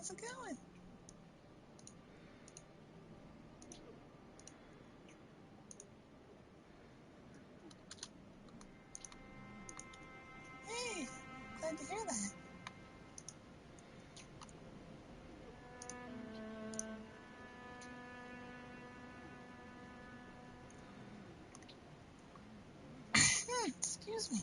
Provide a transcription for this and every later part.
How's it going? Hey, glad to hear that. Excuse me.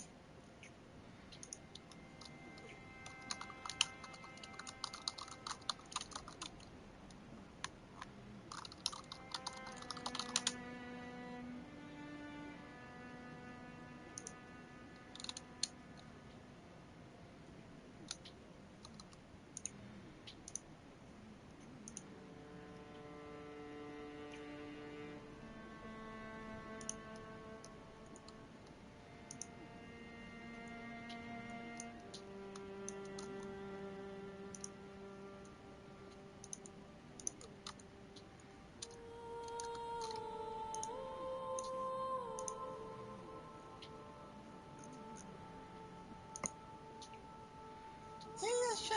Hey, Shy.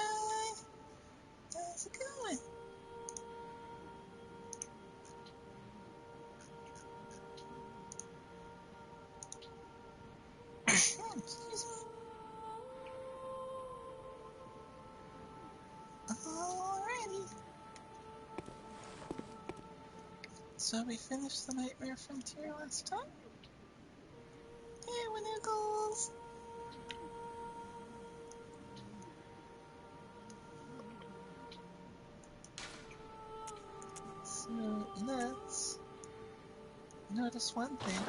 How's it going? Excuse me. Alrighty. So we finished the Nightmare Frontier last time. Hey, Winnagles! So let's notice one thing.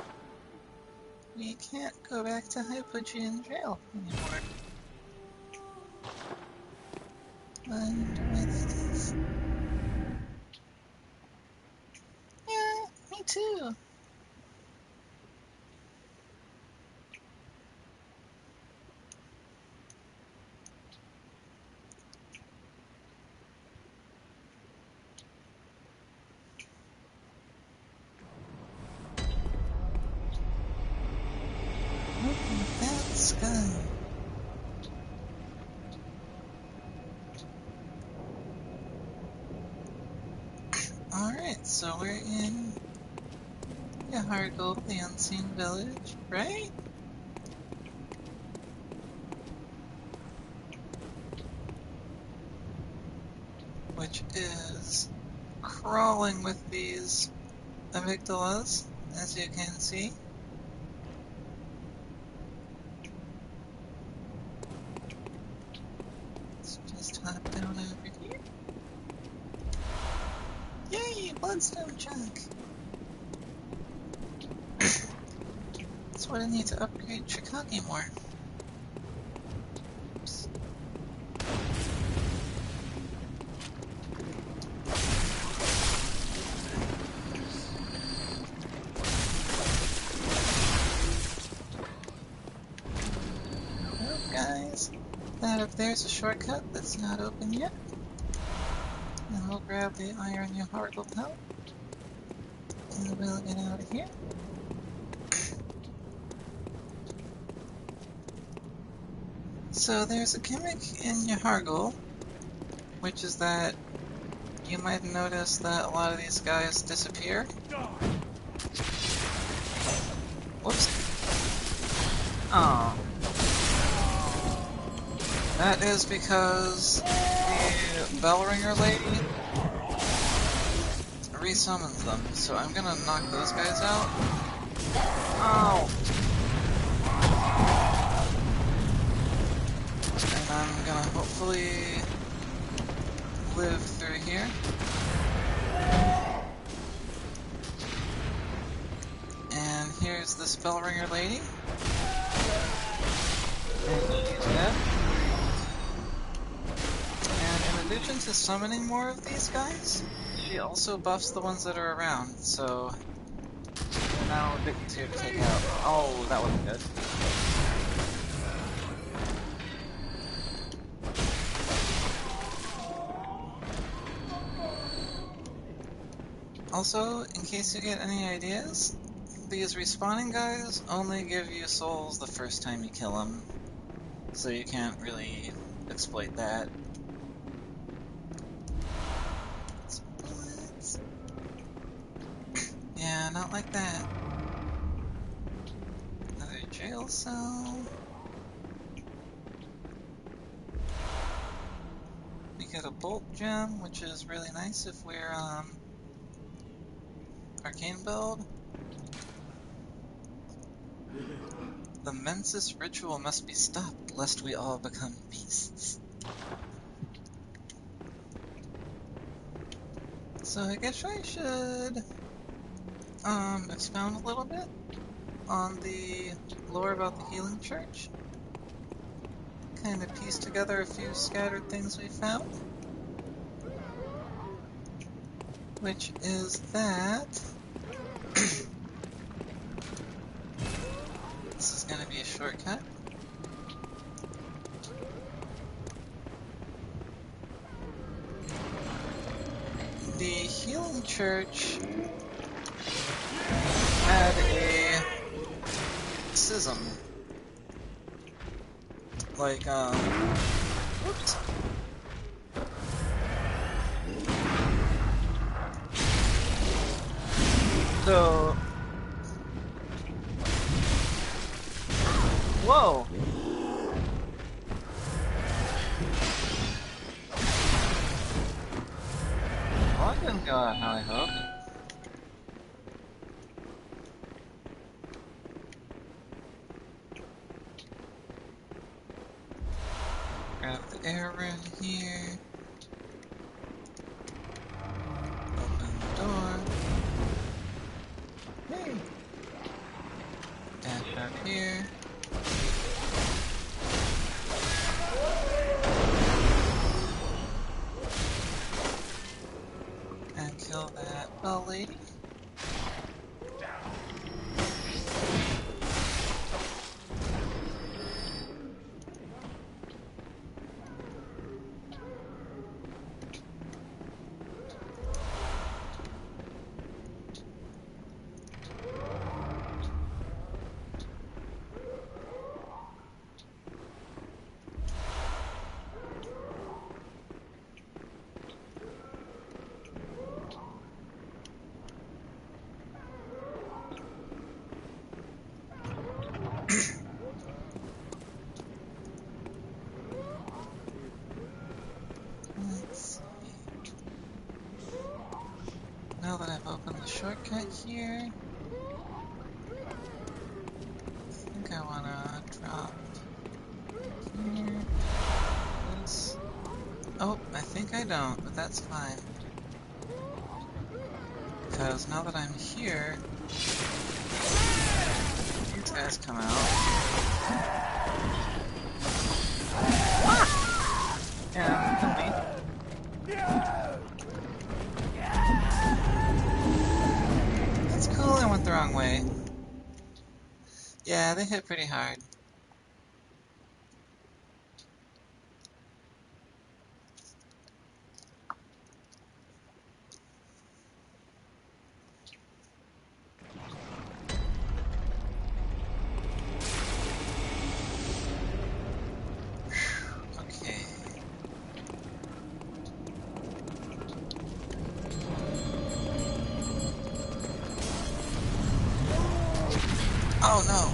We can't go back to Hypogean Jail anymore. And with this. Yeah, me too. Open that sky. Alright, so we're in Yahar'gul, the Unseen Village, right? Which is crawling with these amygdalas, as you can see. Let's just hop down over here. Yay, bloodstone chunk! That's what I need to upgrade Chicago more. Oops. Oh, guys. That up there's a shortcut that's not open yet. And we'll grab the iron Yahar'gul pellet. And we'll get out of here. So there's a gimmick in Yahar'gul, which is that you might notice that a lot of these guys disappear. Whoops. Oh. That is because the bell ringer lady resummons them, so I'm gonna knock those guys out. Oh! And I'm gonna hopefully live through here. And here's this bell ringer lady. And she's dead. And in addition to summoning more of these guys, she also buffs the ones that are around, so they're now a bit easier to take out. Oh, that wasn't good. Also, in case you get any ideas, these respawning guys only give you souls the first time you kill them, so you can't really exploit that. not like that. Another jail cell. We get a bolt gem, which is really nice if we're arcane build. The Mensis ritual must be stopped, lest we all become beasts. So I guess I should expound a little bit on the lore about the Healing Church. Kind of piece together a few scattered things we found. Which is that this is going to be a shortcut. The Healing Church had a schism. Like, whoops. So, whoa! Well, that didn't go out how I hoped. Grab the air rune here. Open the door. Hey! Dash up here. And kill that bell lady. Now that I've opened the shortcut here, I think I want to drop here, this. Oh, I think I don't, but that's fine. Because now that I'm here, these guys come out. Ah! Yeah, kill me. That's cool, I went the wrong way. Yeah, they hit pretty hard. Oh no!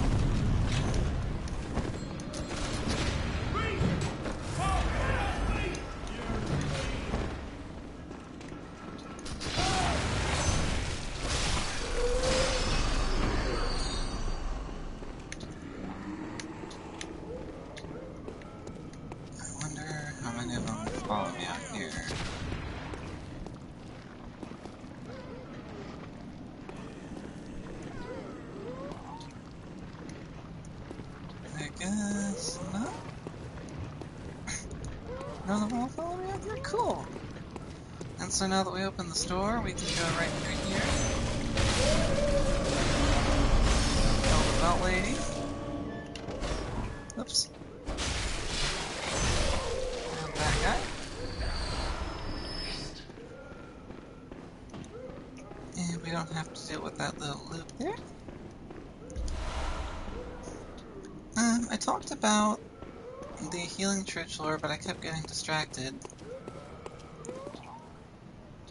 I wonder how many of them will follow me out here. I guess not. None of them will follow me out here? Cool! And so now that we open the store, we can go right through here. Kill the belt lady. Oops. And that guy. And we don't have to deal with that little loop there. I talked about the Healing Church lore, but I kept getting distracted.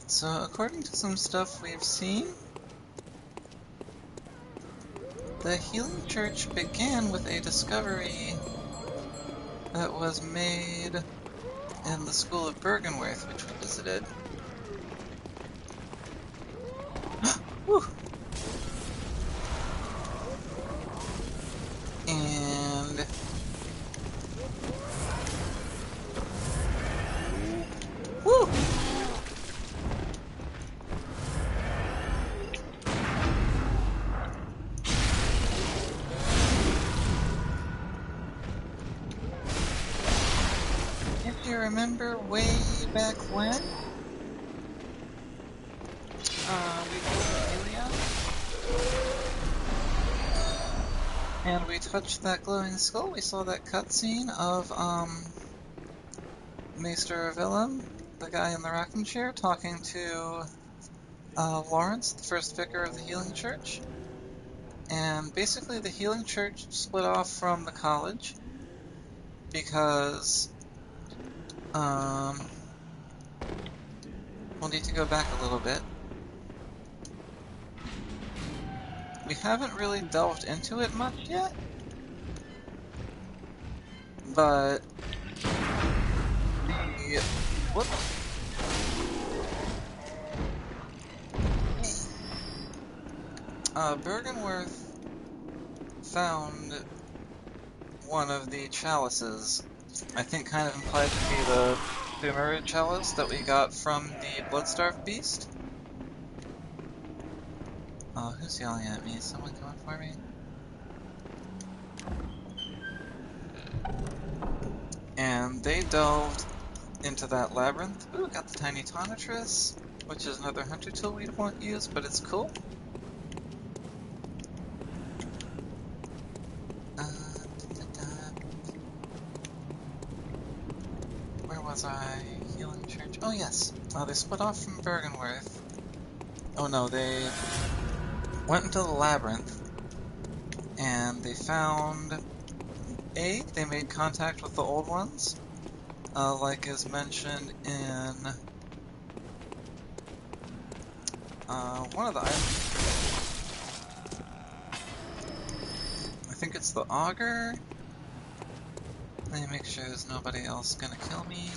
So, according to some stuff we've seen, The Healing Church began with a discovery that was made in the School of Bergenworth, which we visited. Whew. And whew. If you remember way back when, we did Amelia, and we touched that glowing skull, we saw that cutscene of, Maester Willem, the guy in the rocking chair, talking to, Lawrence, the first vicar of the Healing Church. And basically the Healing Church split off from the college because, we'll need to go back a little bit. We haven't really delved into it much yet, but the... Whoop. Bergenworth found one of the chalices, I think kind of implied to be the Boomerang chalice that we got from the Bloodstarved beast. Oh, who's yelling at me? Is someone coming for me? And they delved into that labyrinth. Ooh, got the tiny Tonitrus, which is another hunter tool we won't use, but it's cool. Where was I? Healing Church? Oh yes! They split off from Bergenworth. Oh no, they went into the labyrinth, and they found... they made contact with the old ones, like is mentioned in one of the items. I think it's the auger. Let me make sure there's nobody else gonna kill me.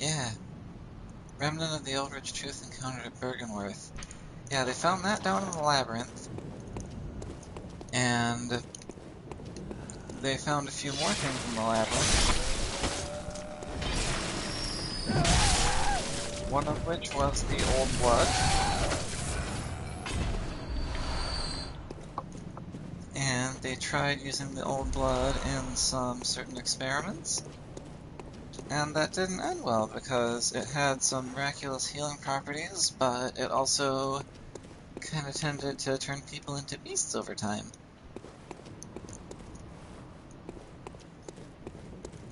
Yeah. Remnant of the Eldritch Truth encountered at Bergenworth. Yeah, they found that down in the labyrinth. And they found a few more things in the labyrinth. One of which was the old blood. And they tried using the old blood in some certain experiments. And that didn't end well because it had some miraculous healing properties, but it also kind of tended to turn people into beasts over time.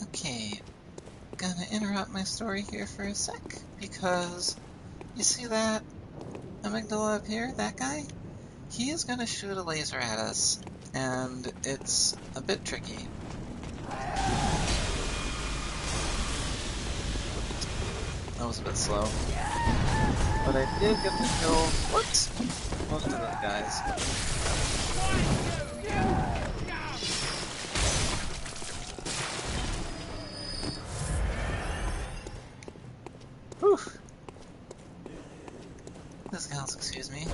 Okay, gonna interrupt my story here for a sec, because you see that Amygdala up here, that guy? He is gonna shoot a laser at us, and it's a bit tricky. That was a bit slow. But I did get to kill, whoops, most of those guys. Whew. Those gals, excuse me.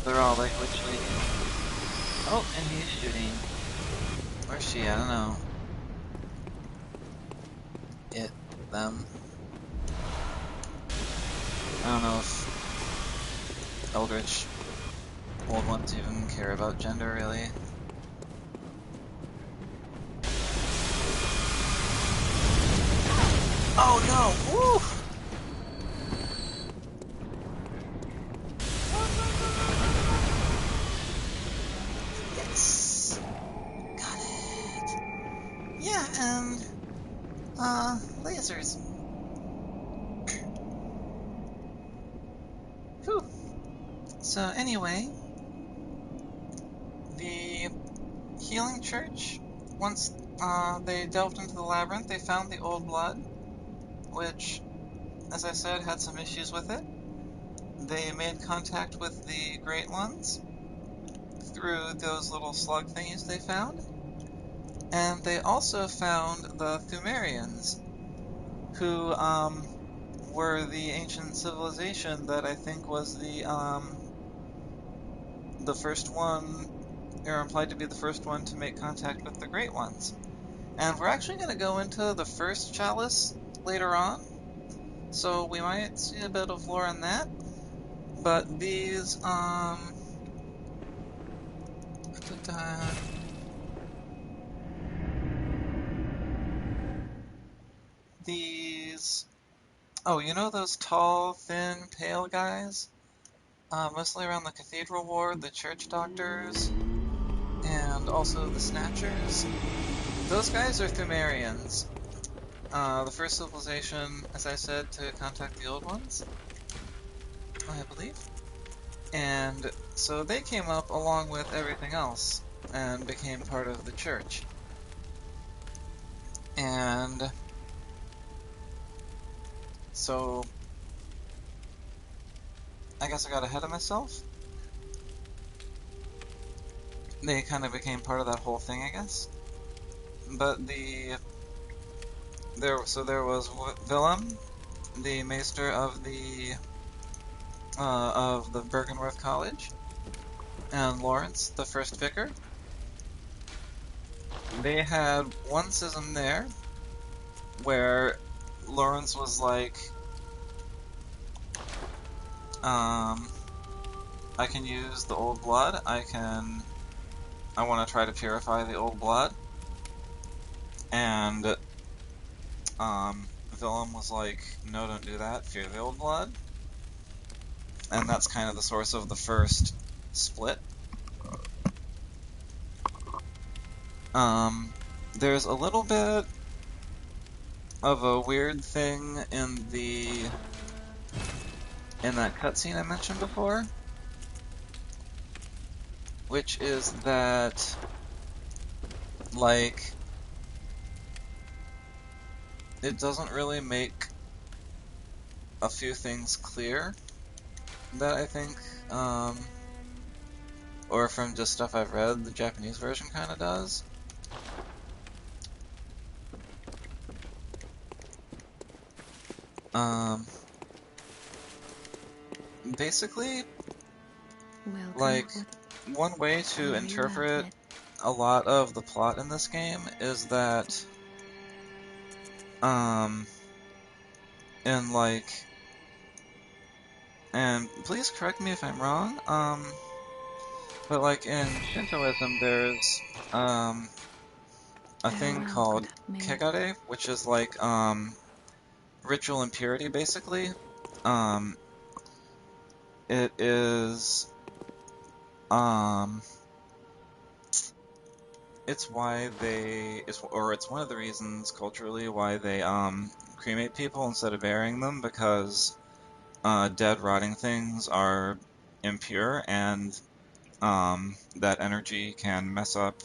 They're all like literally... Oh, and he's shooting. Where's she? I don't know. It, them. I don't know if Eldritch old ones even care about gender, really. Oh no! Woo! Yes! Got it! Yeah, and... lasers. Whew. So anyway, the Healing Church, once they delved into the labyrinth, they found the old blood, which, as I said, had some issues with it. they made contact with the Great Ones through those little slug thingies they found. And they also found the Thumerians, who were the ancient civilization that I think was the first one, or implied to be the first one to make contact with the Great Ones. And we're actually going to go into the first chalice later on, so we might see a bit of lore on that. But these, these, oh, you know those tall, thin, pale guys? Mostly around the Cathedral Ward, the church doctors, and also the Snatchers. Those guys are Thumerians. The first civilization, as I said, to contact the Old Ones, I believe. And so they came up along with everything else and became part of the church. And so I guess I got ahead of myself. They kind of became part of that whole thing, I guess. But there was Willem, the maester of the Bergenworth College, and Lawrence, the first vicar. They had one schism there, where Lawrence was like, I can use the old blood, I want to try to purify the old blood, and, Willem was like, no, don't do that, fear the old blood, and that's kind of the source of the first split. There's a little bit of a weird thing in that cutscene I mentioned before, which is that, like, it doesn't really make a few things clear that I think, or from just stuff I've read, the Japanese version kind of does. Basically, like, one way to interpret a lot of the plot in this game is that, in, like, and please correct me if I'm wrong, but, like, in Shintoism, there's, a thing called kegare, which is, like, ritual impurity, basically. It is, it's why it's one of the reasons culturally why they, cremate people instead of burying them, because, dead, rotting things are impure, and, that energy can mess up,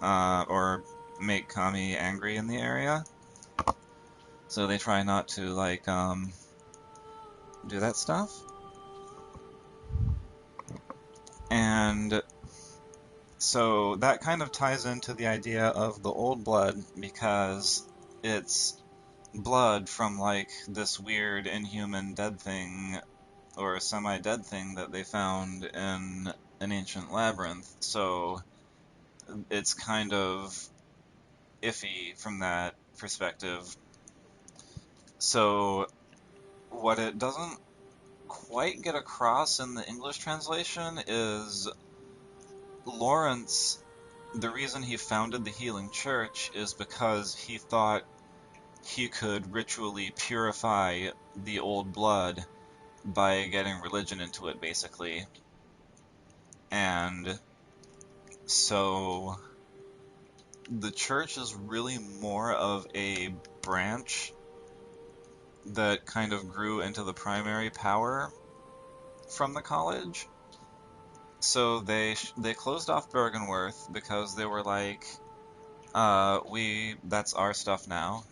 or make Kami angry in the area. So they try not to, like, do that stuff. And so that kind of ties into the idea of the old blood, because it's blood from, like, this weird inhuman dead thing, or semi-dead thing that they found in an ancient labyrinth. So it's kind of iffy from that perspective. So what it doesn't quite get across in the English translation is Lawrence, the reason he founded the Healing Church is because he thought he could ritually purify the old blood by getting religion into it, basically. And so the church is really more of a branch that kind of grew into the primary power from the college. So they closed off Bergenworth because they were like, that's our stuff now.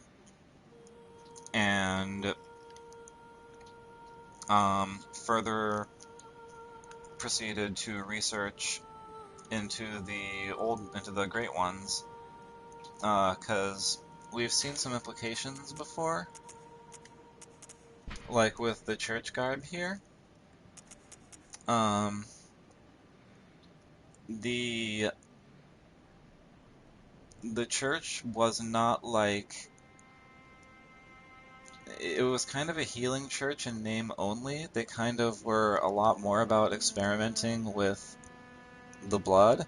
And further proceeded to research into the Great Ones, because we've seen some implications before, like with the church garb here. The church was not like... It was kind of a healing church in name only. They kind of were a lot more about experimenting with the blood,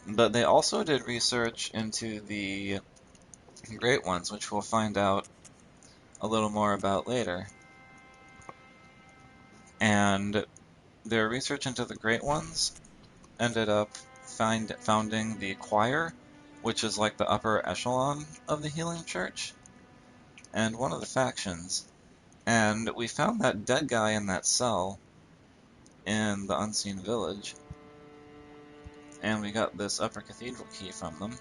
but they also did research into the Great Ones, which we'll find out a little more about later. And their research into the Great Ones ended up founding the choir, which is like the upper echelon of the healing church, and one of the factions. And we found that dead guy in that cell in the Unseen Village, and we got this upper cathedral key from them,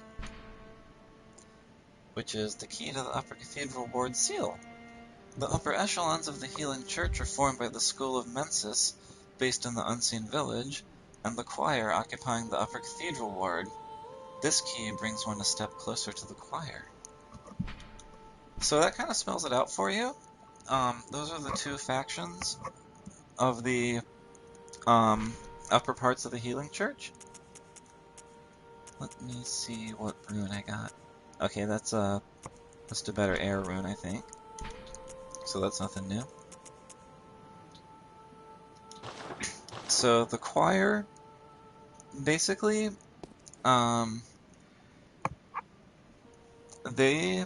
which is the key to the upper Cathedral Ward seal. The upper echelons of the healing church are formed by the School of Mensis, based in the Unseen Village, and the choir occupying the upper Cathedral Ward. This key brings one a step closer to the choir. So that kind of spells it out for you. Those are the two factions of the upper parts of the healing church. Let me see what rune I got. Okay, that's just a better air rune, I think. So that's nothing new. So the choir, basically, they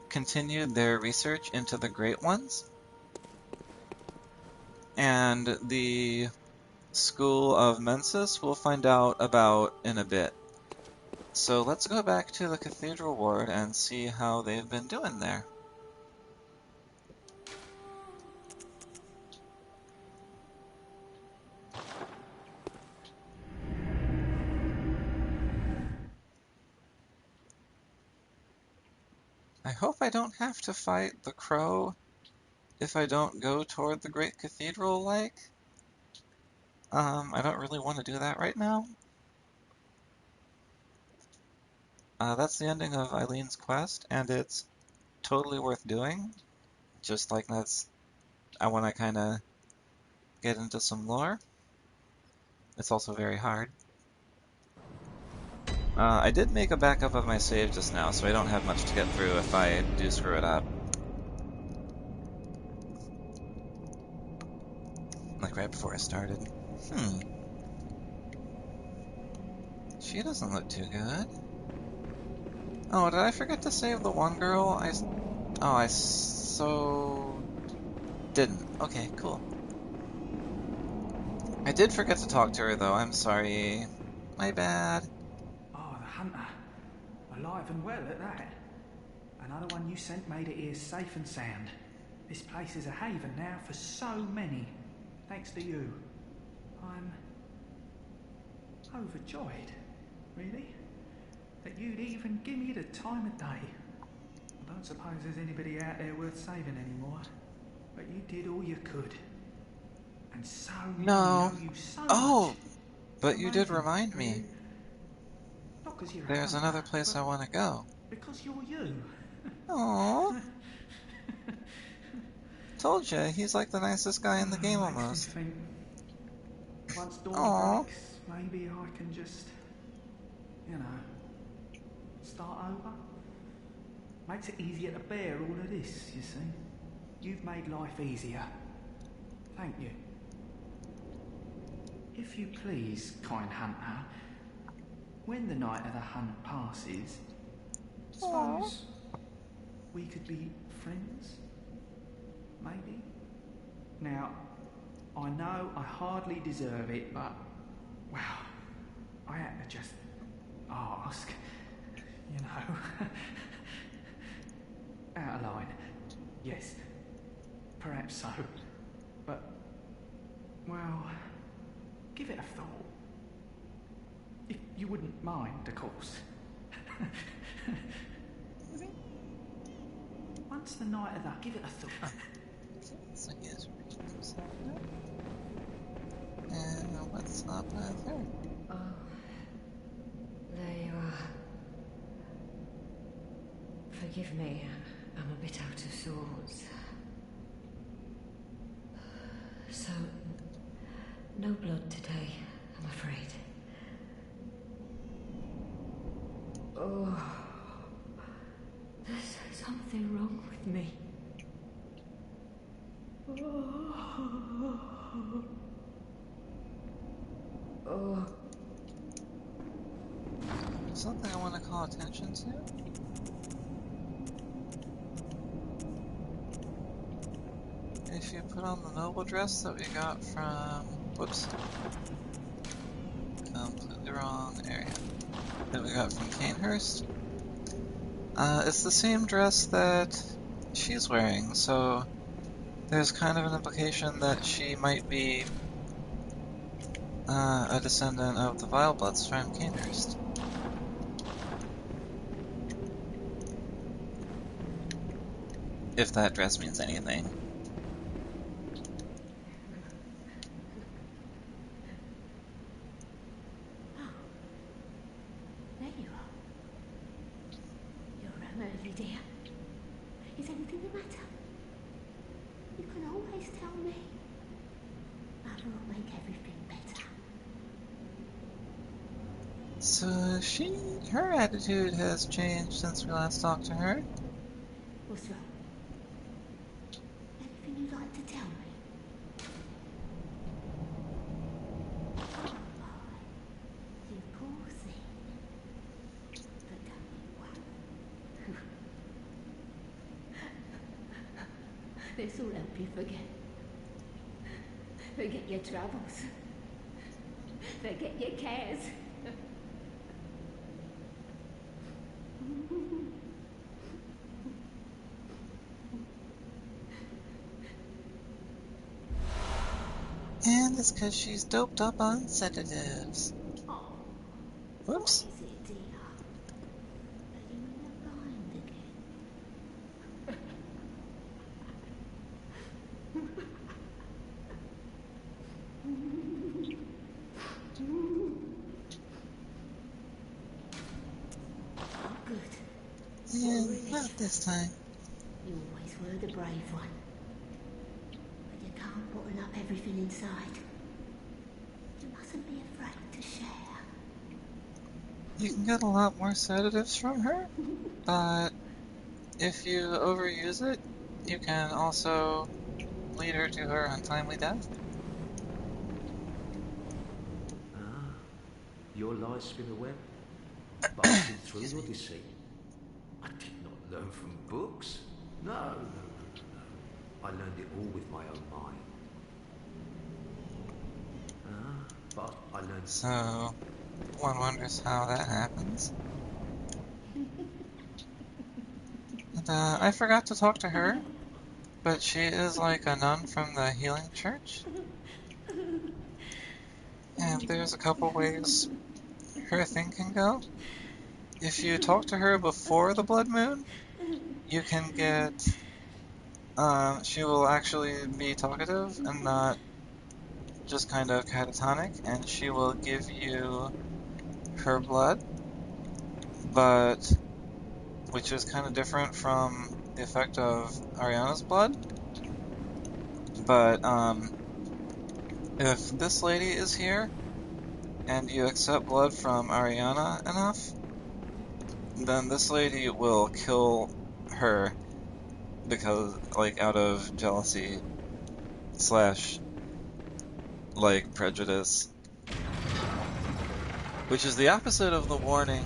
continued their research into the Great Ones, and the School of Mensis we'll find out about in a bit. So let's go back to the Cathedral Ward and see how they've been doing there. I hope I don't have to fight the crow if I don't go toward the Great Cathedral, like. I don't really want to do that right now. That's the ending of Eileen's quest, and it's totally worth doing. Just like I want to kind of get into some lore. It's also very hard. I did make a backup of my save just now, so I don't have much to get through if I do screw it up. Like right before I started. She doesn't look too good. Oh, did I forget to save the one girl? I so... didn't. Okay, cool. I did forget to talk to her, though. I'm sorry. My bad. Oh, the hunter. Alive and well at that. Another one you sent made it here safe and sound. This place is a haven now for so many. Thanks to you. I'm overjoyed, really, that you'd even give me the time of day. I don't suppose there's anybody out there worth saving anymore, but you did all you could. And so many know you so much. But you did remind me. Not 'cause you're There's another place I want to go. Because you're you. Aww. Told you, he's like the nicest guy in the game almost. Makes me think, once dawn breaks, maybe I can just, start over. Makes it easier to bear all of this, you see. You've made life easier. Thank you. If you please, kind hunter, when the night of the hunt passes, suppose we could be friends? Maybe? Now, I know I hardly deserve it, but, well, I had to just ask, Out of line. Yes, perhaps so. But, well, give it a thought. If you wouldn't mind, of course. Once the night of that, give it a thought. Forgive me, I'm a bit out of sorts. So, no blood today, I'm afraid. Oh, there's something wrong with me. Oh. Something I want to call attention to? If you put on the noble dress that we got from... Whoops. Completely wrong area. That we got from Canehurst. It's the same dress that she's wearing, so there's kind of an implication that she might be a descendant of the Vilebloods from Canehurst. If that dress means anything. There you are. You're early, dear. Is anything the matter? You can always tell me. Mother will make everything better. So her attitude has changed since we last talked to her. What's wrong? Anything you'd like to tell me? Oh, you poor thing. But don't you worry. This will help you forget. Forget your troubles. Forget your cares. And it's because she's doped up on sedatives. Oh, Whoops. what is it, dear? Are you in your mind again? Oh, good. And not this time. You always were the brave one. But you can't bottle up everything inside. You mustn't be afraid to share. You can get a lot more sedatives from her, but if you overuse it, you can also lead her to her untimely death. Ah, your lies spin a web, busting through your deceit. I did not learn from books. No. I learned it all with my own mind. Ah, but I learned... So, one wonders how that happens. And, I forgot to talk to her, but she is like a nun from the healing church. And there's a couple ways her thing can go. If you talk to her before the blood moon, you can get... she will actually be talkative and not just kind of catatonic, and she will give you her blood, but which is kind of different from the effect of Ariana's blood. But if this lady is here and you accept blood from Ariana enough, then this lady will kill her because, like, out of jealousy slash, like, prejudice. Which is the opposite of the warning,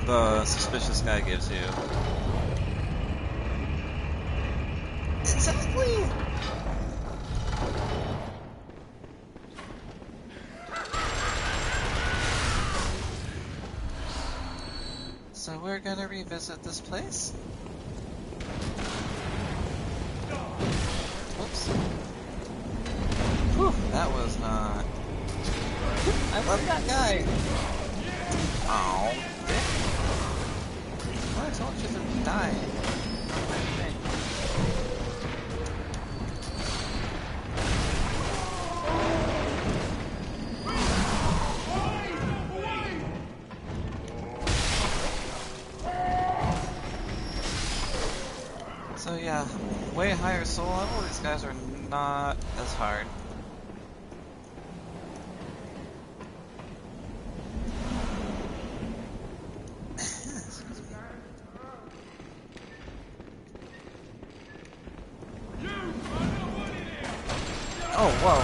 the suspicious guy gives you. Exactly! So we're gonna revisit this place. Whoops. Whew, that was not... I love that guy! Ow. Well, I told you to die. So yeah, way higher soul level, these guys are not as hard. Oh, whoa.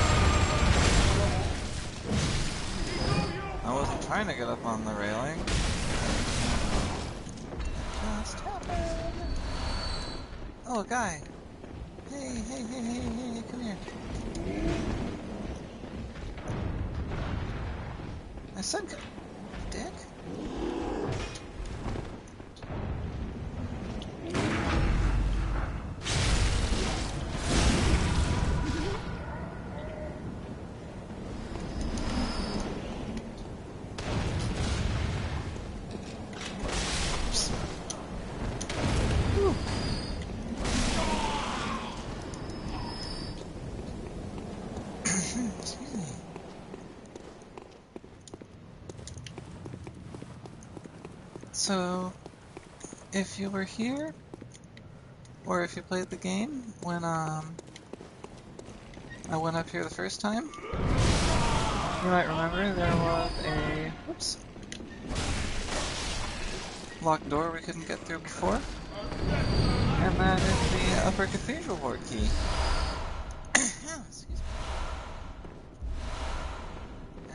I wasn't trying to get up on the railing. Just happened. Oh, a guy. Hey, come here. I said go, dick. Excuse me. So, if you were here, or if you played the game when I went up here the first time, you might remember there was a locked door we couldn't get through before, and that is the upper Cathedral Ward key. Excuse me.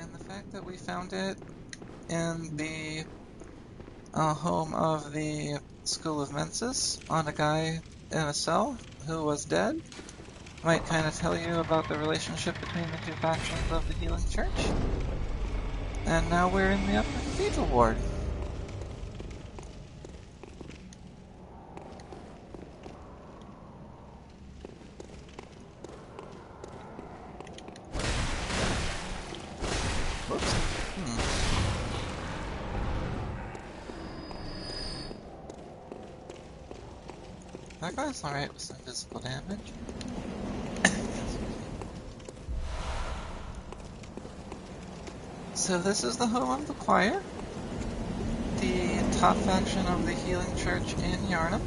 And the fact that we found it in the home of the School of Mensis on a guy in a cell who was dead might kind of tell you about the relationship between the two factions of the Healing Church. And now we're in the Upper Cathedral Ward. Whoops. That guy's alright with some physical damage. So this is the home of the choir, the top faction of the Healing Church in Yharnam.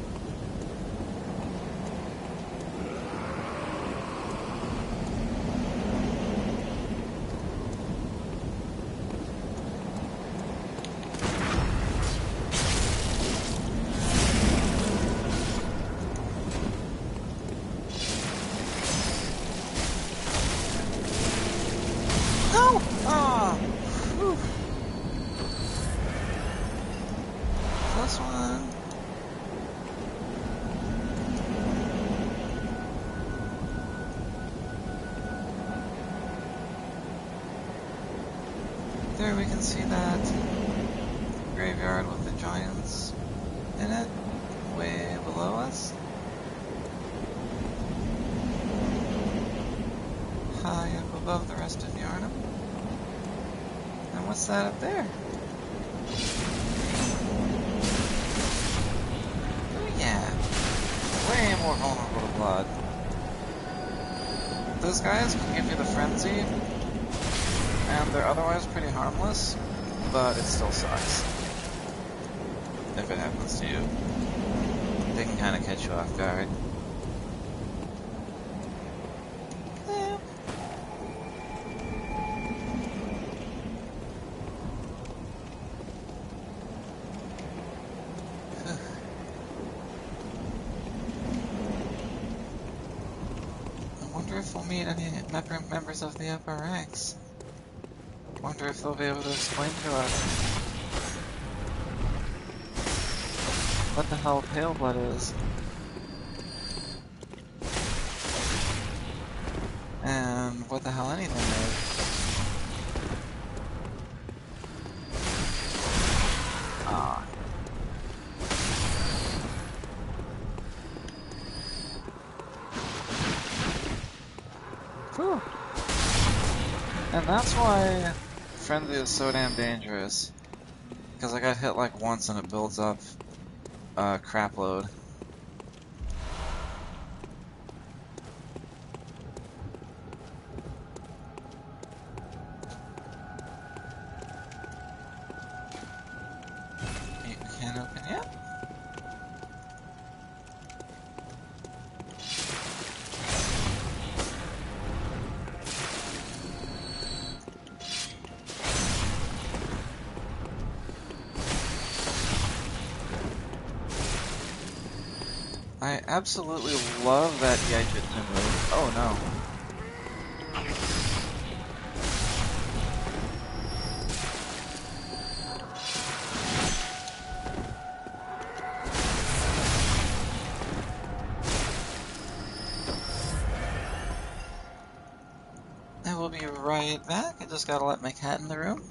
No! Ah! Whew. This one. There we can see that graveyard with the giants in it, way below us. High up above the rest of Yharnam. And what's that up there? Oh yeah, way more vulnerable to blood. Those guys can give you the frenzy, and they're otherwise pretty harmless, but it still sucks if it happens to you. They can kind of catch you off guard. If we'll meet any members of the upper ranks. Wonder if they'll be able to explain to us what the hell Paleblood is. And what the hell anything is. Ah. Whew. And that's why frenzy is so damn dangerous. Because I got hit like once and it builds up a crap load. You can't open yet? I absolutely love that Yaijutsu move. Oh no. I will be right back. I just gotta let my cat in the room.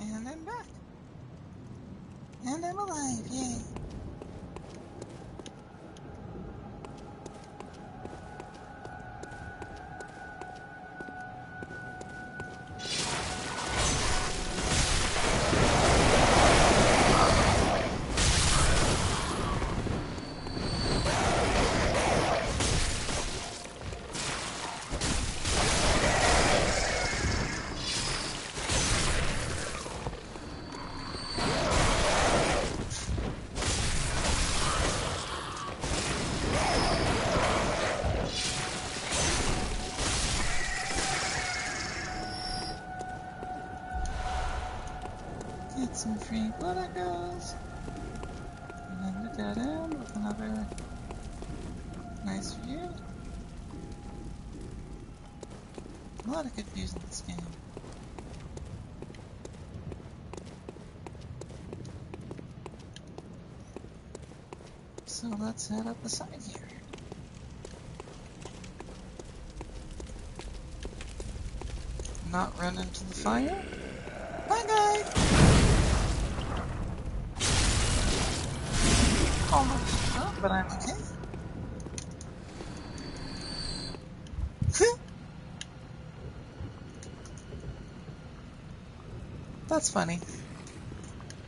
And I'm back. And I'm alive, yay. Get some free blood echoes. And then the dead end with another nice view. A lot of good views in this game. So let's head up the side here. Not run into the fire. Bye, guy! Almost shot, but I'm okay. That's funny.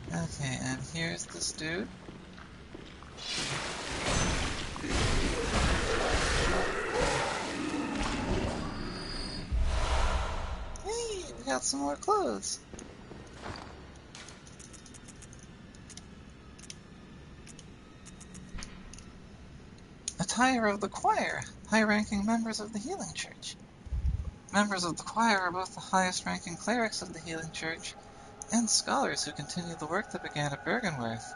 Okay, and here's this dude. Hey, we got some more clothes. Attire of the choir, high-ranking members of the Healing Church. Members of the choir are both the highest-ranking clerics of the Healing Church and scholars who continue the work that began at Bergenworth.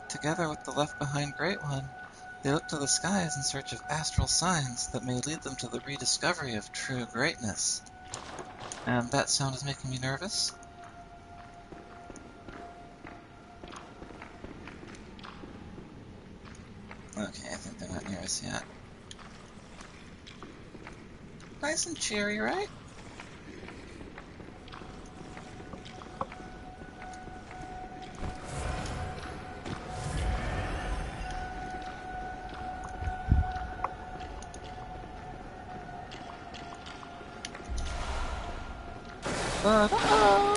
Together with the left-behind Great One, they look to the skies in search of astral signs that may lead them to the rediscovery of true greatness. And that sound is making me nervous. Okay, I think they're not near us yet. Nice and cheery, right? Uh-oh!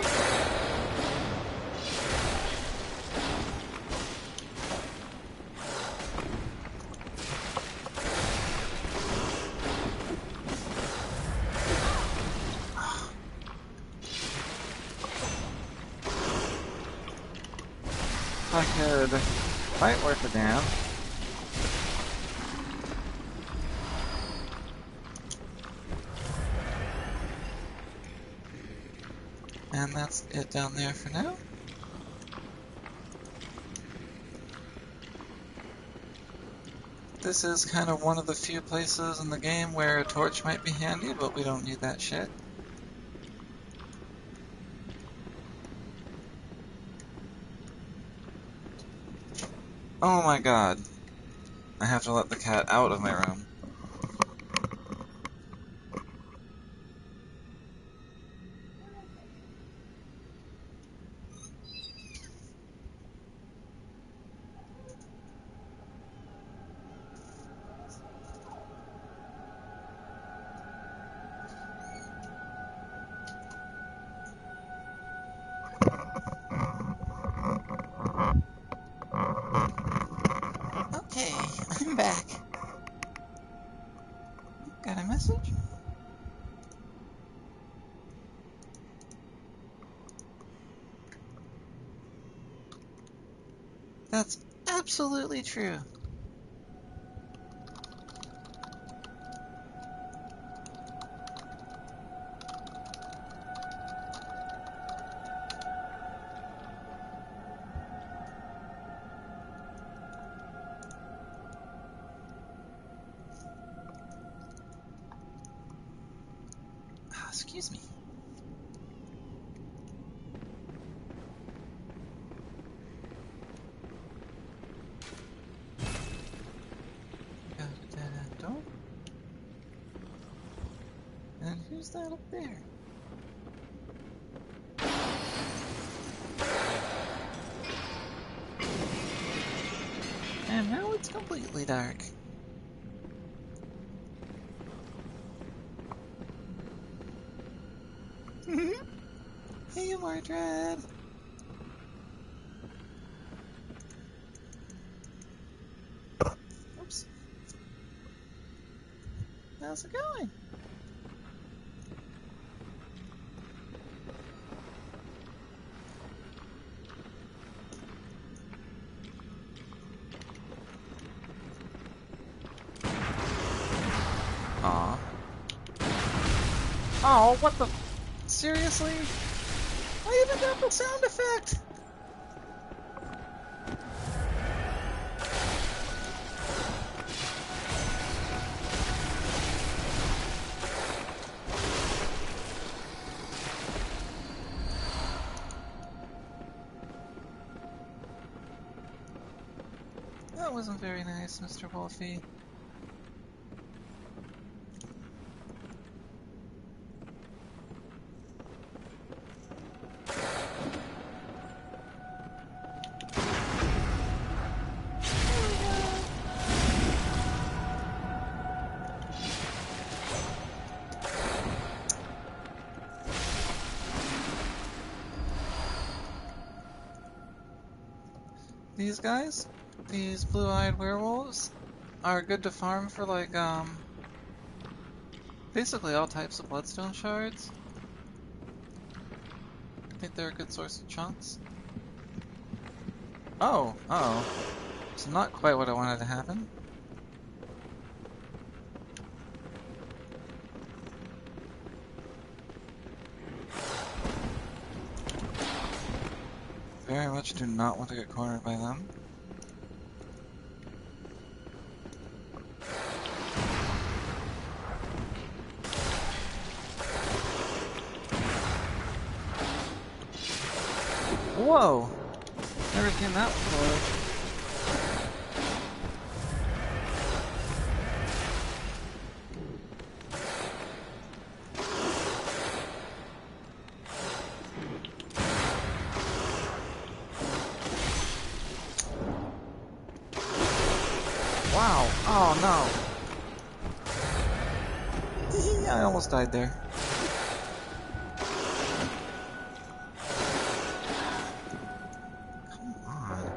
If I could fight worth a damn. And that's it down there for now. This is kind of one of the few places in the game where a torch might be handy, but we don't need that shit. Oh my god. I have to let the cat out of my room. Got a message? That's absolutely true. Excuse me. Got a dead-end door. And who's that up there? And now it's completely dark. Hey, Mordred! Oops. How's it going? Aw. Oh, what the... Seriously? I even got the sound effect! That wasn't very nice, Mr. Wolfie. These guys, these blue-eyed werewolves, are good to farm for, like, basically all types of bloodstone shards. I think they're a good source of chunks. Oh, uh-oh. It's not quite what I wanted to happen. Very much do not want to get cornered by them. Whoa! Never seen that before. Wow! Oh no! I almost died there. Come on.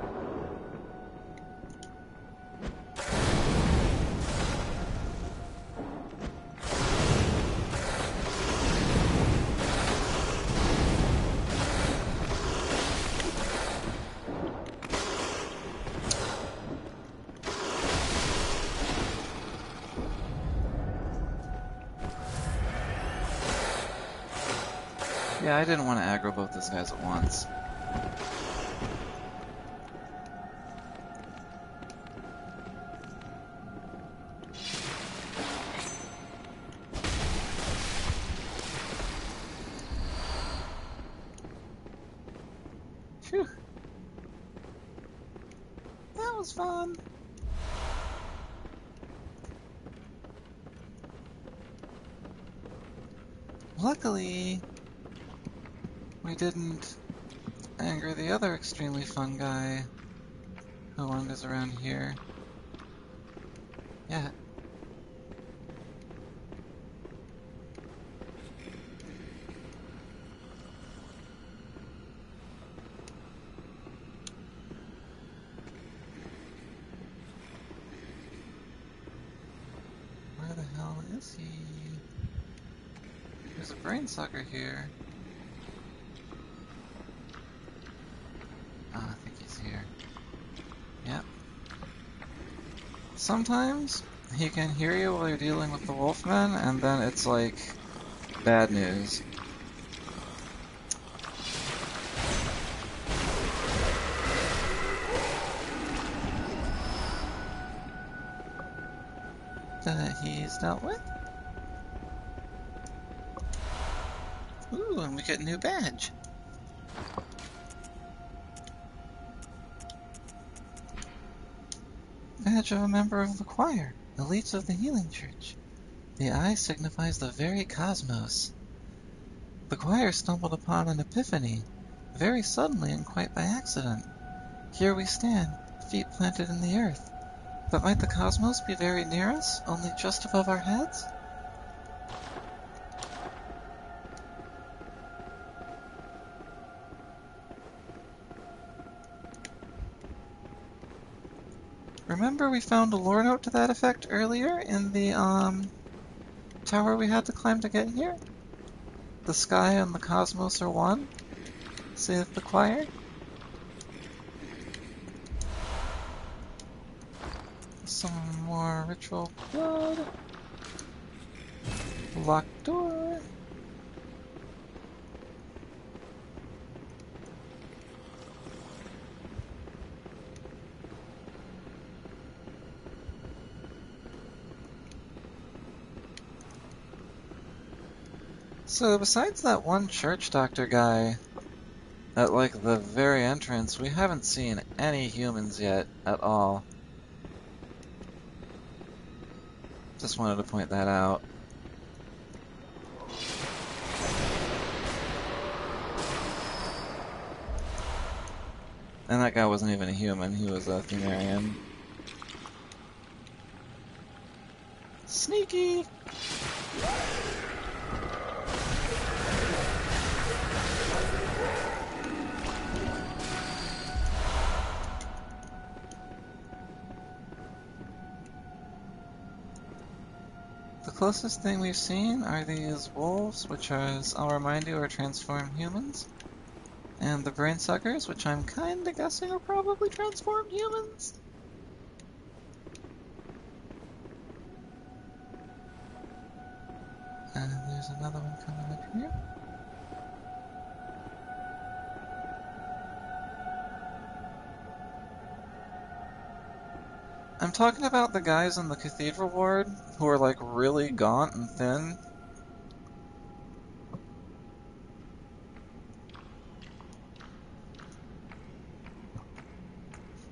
Yeah, I didn't want to aggro both those guys at once. Phew. That was fun. Luckily, we didn't anger the other extremely fun guy who wanders around here. Yeah. Where the hell is he? There's a brain sucker here. Ah, I think he's here. Yep. Sometimes he can hear you while you're dealing with the wolfmen, and then it's like bad news. That he's dealt with. Ooh, and we get a new badge. Badge of a member of the choir, elites of the healing church. The eye signifies the very cosmos. The choir stumbled upon an epiphany, very suddenly and quite by accident. Here we stand, feet planted in the earth. But might the cosmos be very near us, only just above our heads? Remember we found a lore note to that effect earlier in the, tower we had to climb to get here? The sky and the cosmos are one, saith the choir. Some more ritual blood. Locked door. So besides that one church doctor guy at like the very entrance, we haven't seen any humans yet at all. Just wanted to point that out. And that guy wasn't even a human, he was a Thumerian. Sneaky! The closest thing we've seen are these wolves, which, as I'll remind you, are transformed humans. And the brain suckers, which I'm kinda guessing are probably transformed humans. And there's another one coming up here. I'm talking about the guys in the Cathedral Ward who are like really gaunt and thin.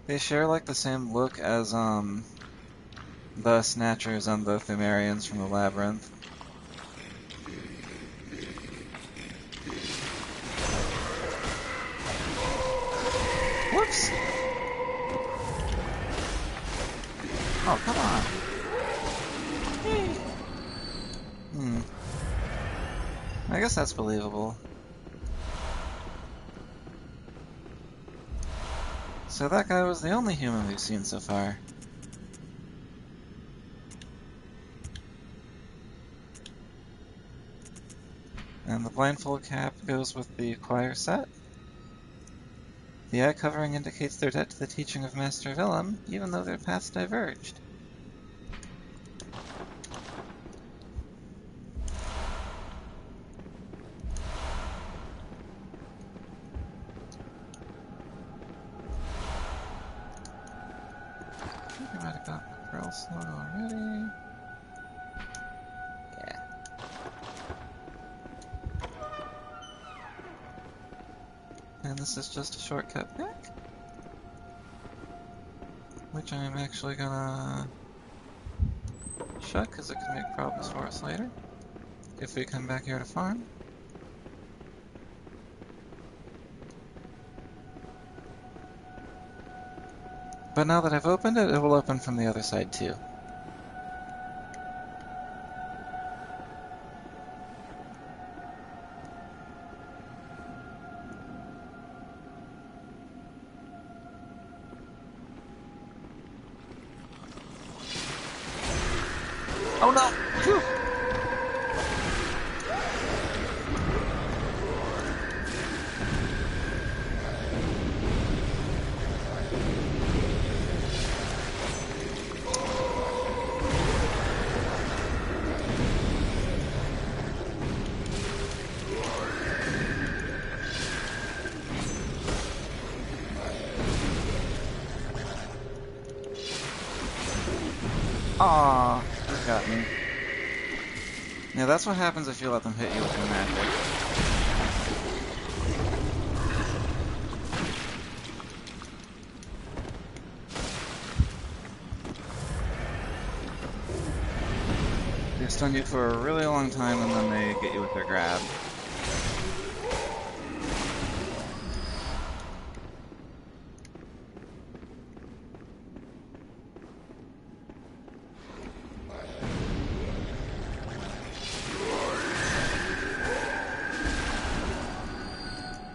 They share like the same look as the Snatchers and the Thumerians from the Labyrinth. Whoops! Oh, come on. Hey. I guess that's believable. So that guy was the only human we've seen so far. And the blindfold cap goes with the choir set. The eye covering indicates their debt to the teaching of Master Willem, even though their paths diverged. I think I might have gotten the pearl slug already. Yeah. And this is just a shortcut back, which I'm actually gonna shut because it could make problems for us later if we come back here to farm. But now that I've opened it, it will open from the other side too. Oh no! Phew. Aw, you got me. Yeah, that's what happens if you let them hit you with your magic. They stun you for a really long time and then they get you with their grab.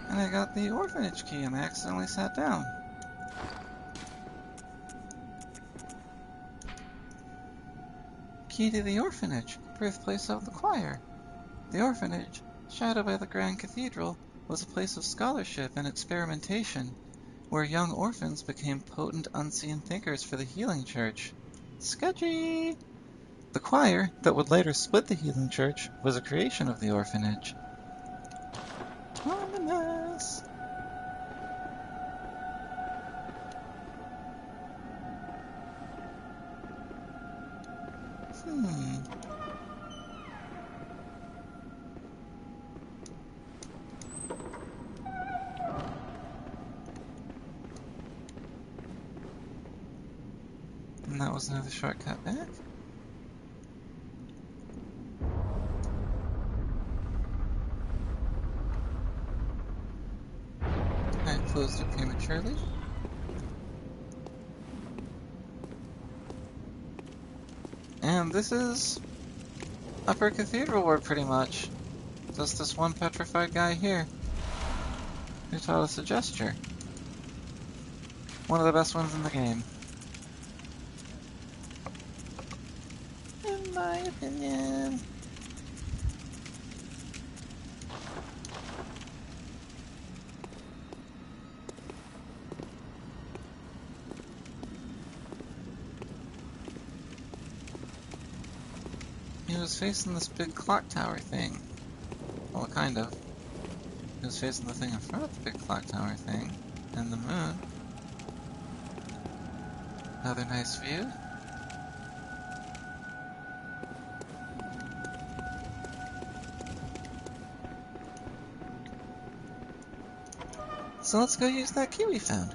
And I got the orphanage key and I accidentally sat down. Key to the orphanage, birthplace of the choir. The orphanage, shadowed by the Grand Cathedral, was a place of scholarship and experimentation, where young orphans became potent unseen thinkers for the healing church. Sketchy! The choir, that would later split the healing church, was a creation of the orphanage. Ominous! And that was another shortcut back. I closed it prematurely. And this is Upper Cathedral Ward, pretty much. Just this one petrified guy here, who taught us a gesture. One of the best ones in the game. In my opinion. He was facing this big clock tower thing. Well, kind of. He was facing the thing in front of the big clock tower thing. And the moon. Another nice view. So let's go use that key we found.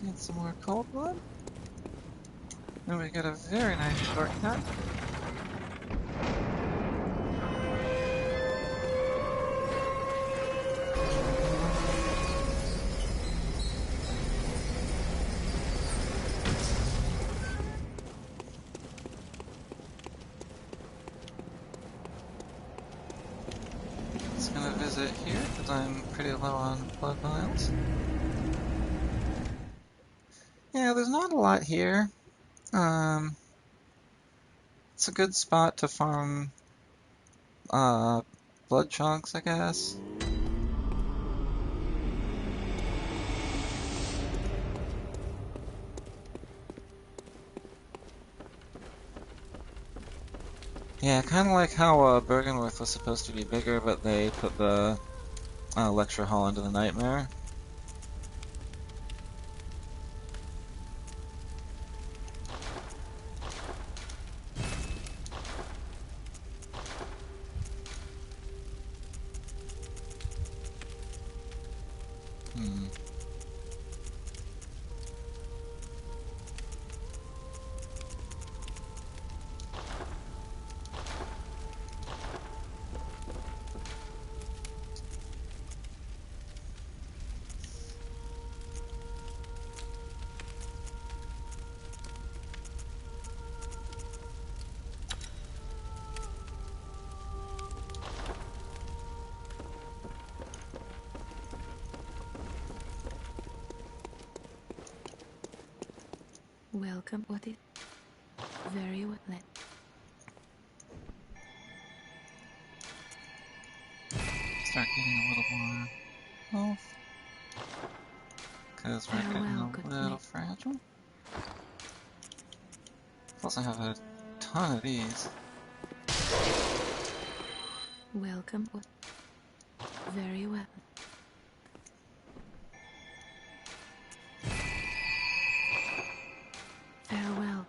Get some more cold blood. And we get a very nice shortcut. Just gonna visit here because I'm pretty low on blood vials. Yeah, there's not a lot here. It's a good spot to farm blood chunks, I guess. Yeah, kind of like how Bergenworth was supposed to be bigger, but they put the lecture hall into the nightmare. Welcome. What is very well. Start getting a little more health. Because we're getting a little fragile. Plus I have a ton of these. Welcome. What? Very well. Farewell.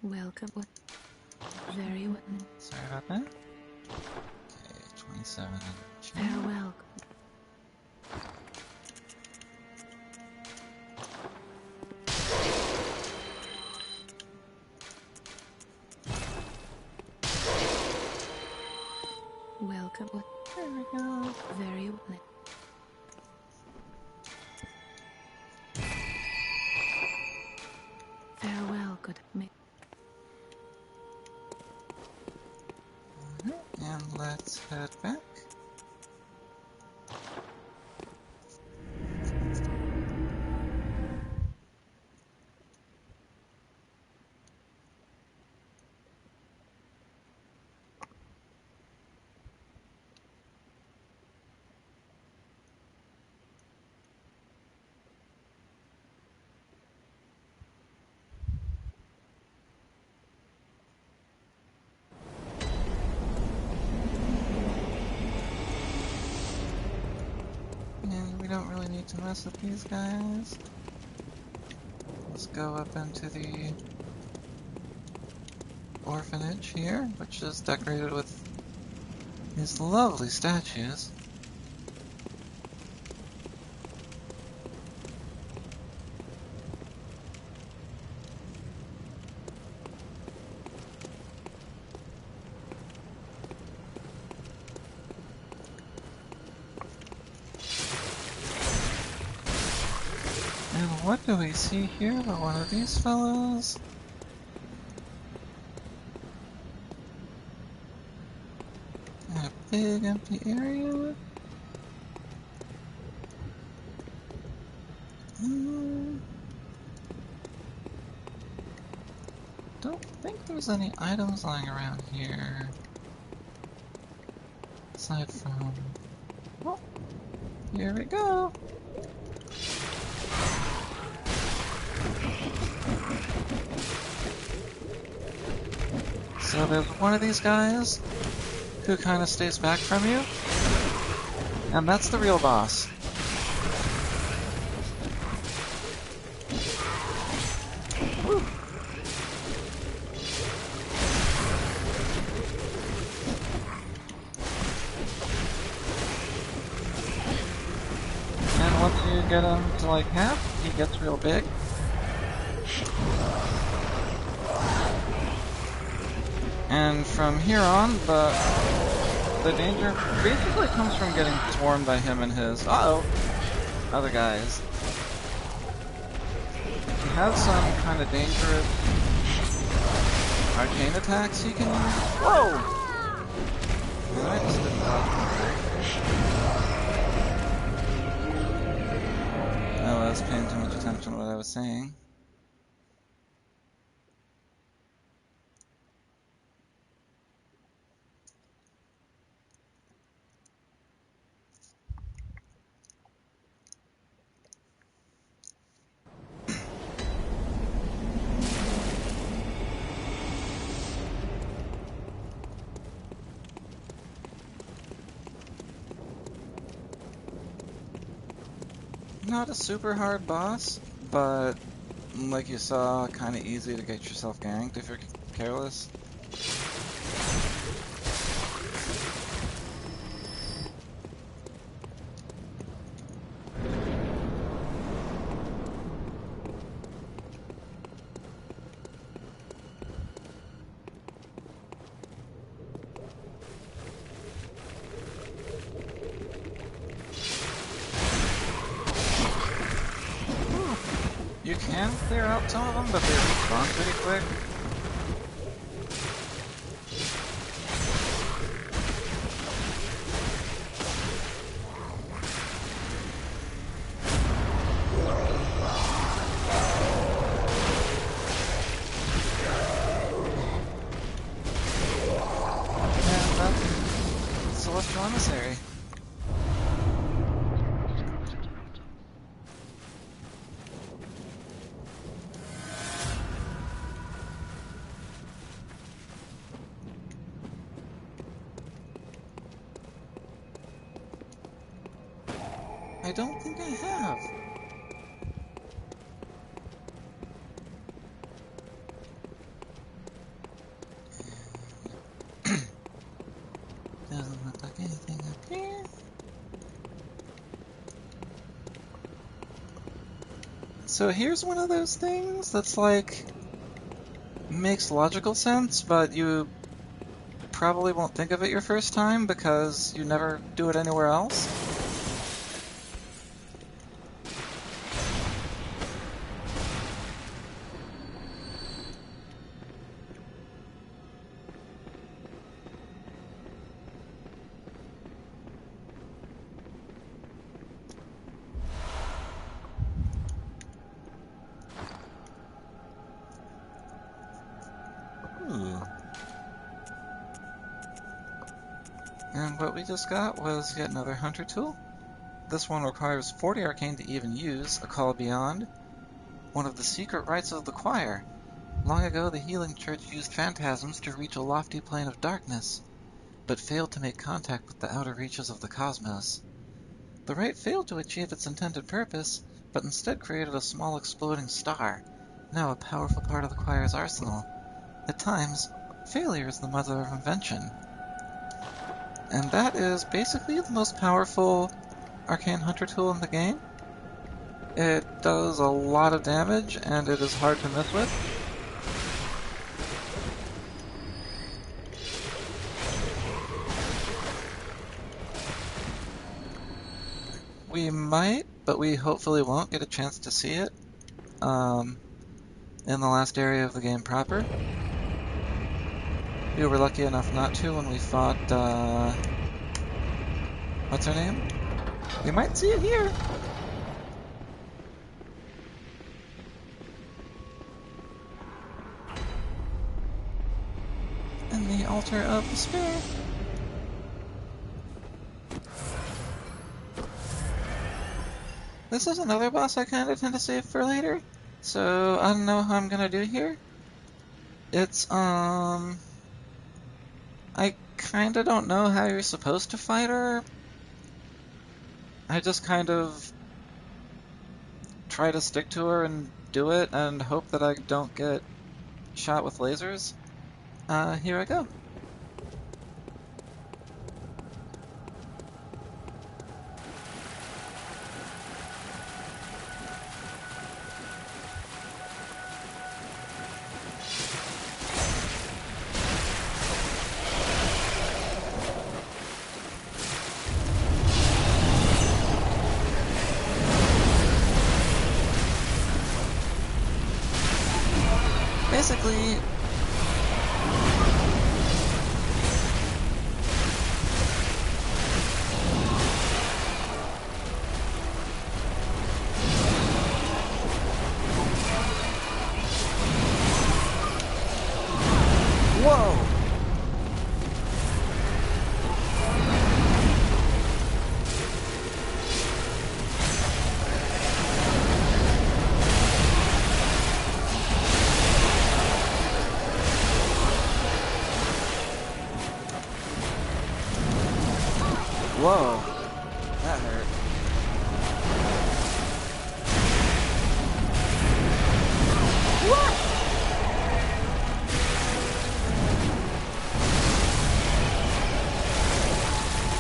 Welcome. What? Very well. Sorry about that. Okay, 27 and change. Farewell. Welcome. What? There we go. Very well. Farewell, good mate. And let's head back. And we don't really need to mess with these guys. Let's go up into the orphanage here, which is decorated with these lovely statues. And what do we see here but one of these fellows? A big empty area? Don't think there's any items lying around here. Aside from... Oh, here we go! So there's one of these guys who kind of stays back from you, and that's the real boss. Woo. And once you get him to like half, he gets real big. And from here on, the danger basically comes from getting swarmed by him and his other guys. He has some kind of dangerous arcane attacks he can use. Whoa! I just did that. I was paying too much attention to what I was saying. Not a super hard boss, but like you saw, kind of easy to get yourself ganked if you're careless. You can clear out some of them, but they respawn pretty quick. And that's Celestial Emissary. I don't think I have. Doesn't look like anything up here. So here's one of those things that's like makes logical sense, but you probably won't think of it your first time because you never do it anywhere else. And what we just got was yet another hunter tool. This one requires 40 arcane to even use, a call beyond. One of the secret rites of the choir. Long ago the healing church used phantasms to reach a lofty plane of darkness, but failed to make contact with the outer reaches of the cosmos. The rite failed to achieve its intended purpose, but instead created a small exploding star, now a powerful part of the choir's arsenal. At times, failure is the mother of invention. And that is basically the most powerful arcane hunter tool in the game. It does a lot of damage, and it is hard to mess with. We might, but we hopefully won't get a chance to see it in the last area of the game proper. We were lucky enough not to when we fought, what's her name? We might see it here! And the Altar of Despair. This is another boss I kind of tend to save for later, so I don't know how I'm gonna do here. It's, I kinda don't know how you're supposed to fight her. I just kind of try to stick to her and do it and hope that I don't get shot with lasers. Here I go. Basically, whoa! Whoa, that hurt. What?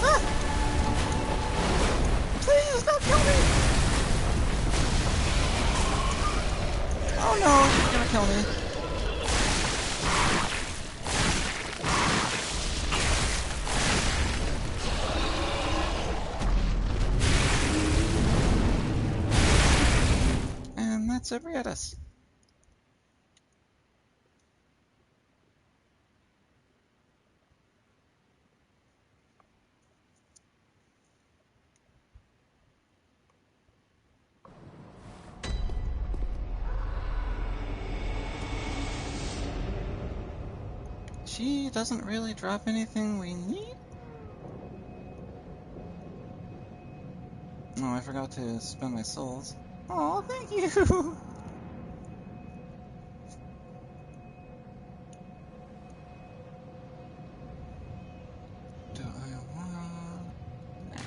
Ah! Please don't kill me! Oh no, she's gonna kill me. Cypriotus. She doesn't really drop anything we need. Oh, I forgot to spend my souls. Oh, thank you! Do I want... Nah.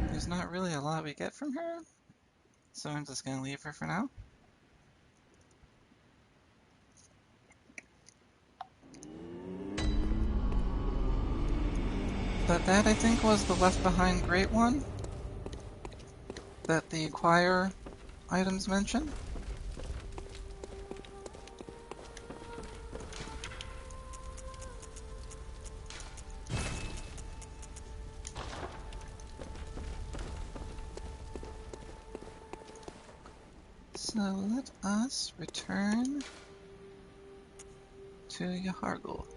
There's not really a lot we get from her, so I'm just gonna leave her for now. But that, I think, was the Left Behind Great One that the choir items mention. So let us return to Yahar'gul.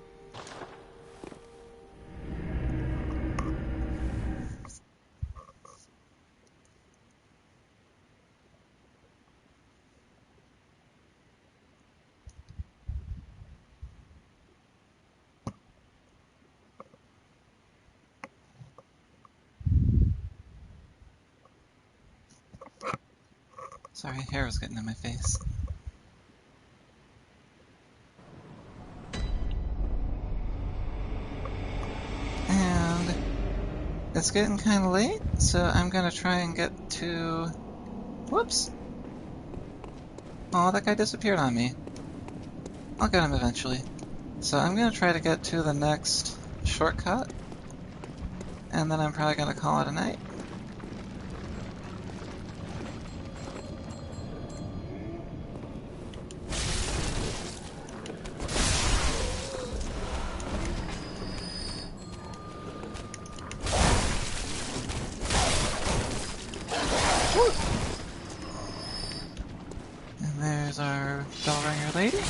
Sorry, hair was getting in my face. And it's getting kind of late, so I'm gonna try and get to... Whoops! Oh, that guy disappeared on me. I'll get him eventually. So I'm gonna try to get to the next shortcut, and then I'm probably gonna call it a night. And there's our bell ringer lady.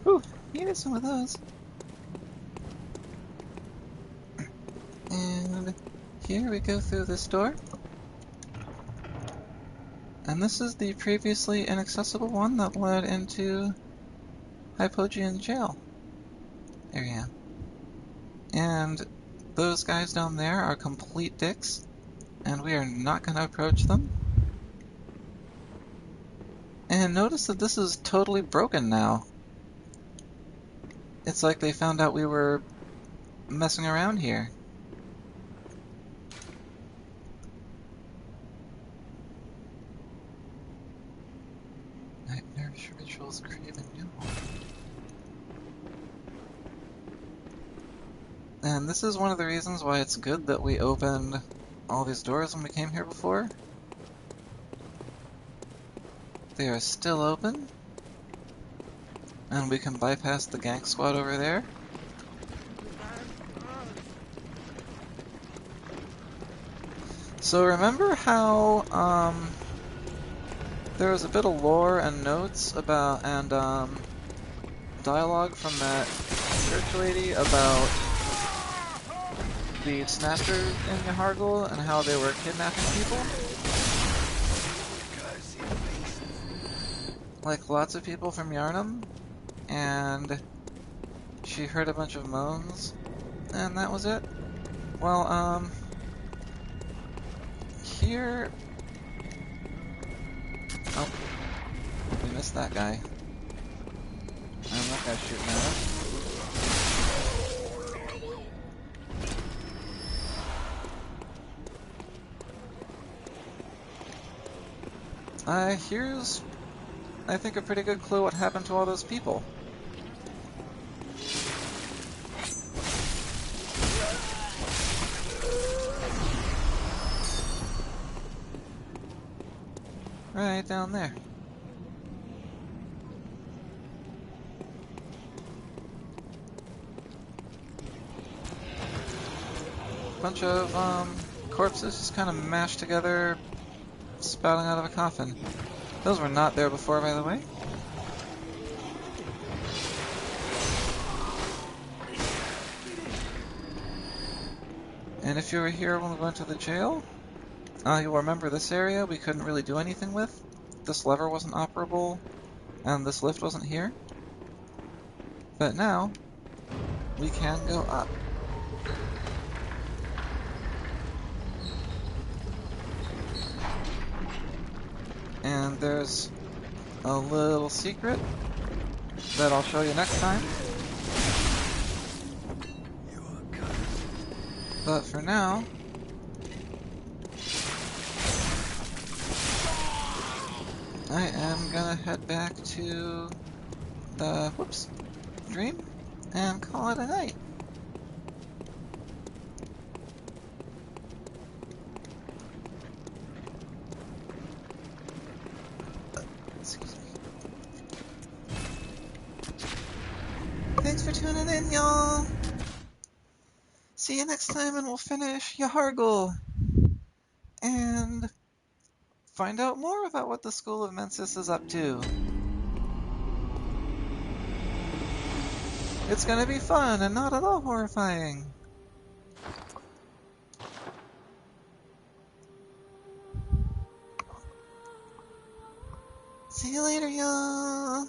Whew, needed some of those. And here we go through this door. And this is the previously inaccessible one that led into Hypogean Jail area. And those guys down there are complete dicks, and we are not going to approach them. And notice that this is totally broken now. It's like they found out we were messing around here. Nightmarish rituals crave a new one. And this is one of the reasons why it's good that we opened all these doors when we came here before. They are still open. And we can bypass the gank squad over there. So remember how there was a bit of lore and notes about and dialogue from that church lady about the snatchers in Yahar'gul and how they were kidnapping people? Like lots of people from Yharnam, and she heard a bunch of moans, and that was it. Well, here... Oh, we missed that guy. And that guy's shooting at us. Here's, I think, a pretty good clue what happened to all those people. Right down there. Bunch of, corpses just kind of mashed together, spouting out of a coffin. Those were not there before, by the way. And if you were here when we went to the jail, you'll remember this area we couldn't really do anything with. This lever wasn't operable, and this lift wasn't here. But now, we can go up. And there's a little secret that I'll show you next time. But for now, I am gonna head back to the dream and call it a night. Excuse me. Thanks for tuning in, y'all. See you next time, and we'll finish Yahar'gul and find out more about what the School of Mensis is up to. It's gonna be fun and not at all horrifying. See you later, y'all.